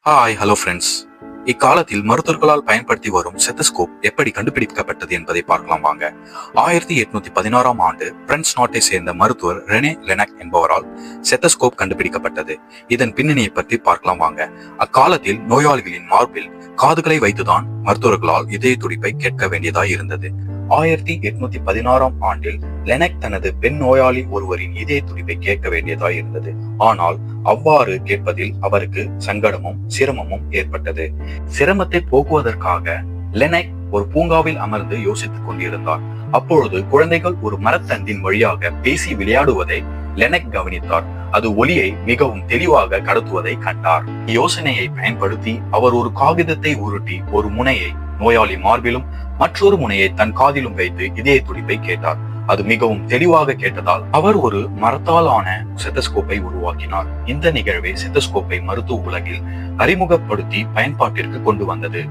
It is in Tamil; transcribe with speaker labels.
Speaker 1: Hello friends. இக்காலத்தில் மருத்துவர்களால் பயன்படுத்தி வரும் ஸ்டெத்தஸ்கோப் எப்படி கண்டுபிடிக்கப்பட்டது என்பதை பார்க்கலாம் வாங்க. 1816ஆம் ஆண்டு பிரெஞ்சு நாட்டை சேர்ந்த மருத்துவர் ரெனே லெனக் என்பவரால் ஸ்டெத்தஸ்கோப் கண்டுபிடிக்கப்பட்டது. இதன் பின்னணியை பற்றி பார்க்கலாம் வாங்க. அக்காலத்தில் நோயாளிகளின் மார்பில் காதுகளை வைத்துதான் மருத்துவர்களால் இதய துடிப்பை கேட்க வேண்டியதாய் இருந்தது. 1816ஆம் ஆண்டில் லெனக் தனது பெண் நோயாளி ஒருவரின் இதய துடிப்பை கேட்க வேண்டியதாய் இருந்தது. ஆனால் அவ்வாறு கேட்பதில் அவருக்கு சங்கடமும் சிரமமும் ஏற்பட்டது. சிரமத்தை போக்குவதற்காக லெனக் ஒரு பூங்காவில் அமர்ந்து யோசித்துக் கொண்டிருந்தார். அப்பொழுது குழந்தைகள் ஒரு மரத்தண்டின் வழியாக பேசி விளையாடுவதை லெனக் கவனித்தார். அது ஒலியை மிகவும் தெளிவாக கடத்துவதை கண்டார். யோசனையை பயன்படுத்தி அவர் ஒரு காகிதத்தை உருட்டி ஒரு முனையை நோயாளி மார்பிலும் மற்றொரு முனையை தன் காதிலும் வைத்து இதய துடிப்பை கேட்டார். அது மிகவும் தெளிவாக கேட்டதால் அவர் ஒரு மரத்தால் ஆன ஸ்டெத்தஸ்கோப்பை உருவாக்கினார். இந்த நிகழ்வே ஸ்டெத்தஸ்கோப்பை மருத்துவ உலகில் அறிமுகப்படுத்தி பயன்பாட்டிற்கு கொண்டு வந்தது.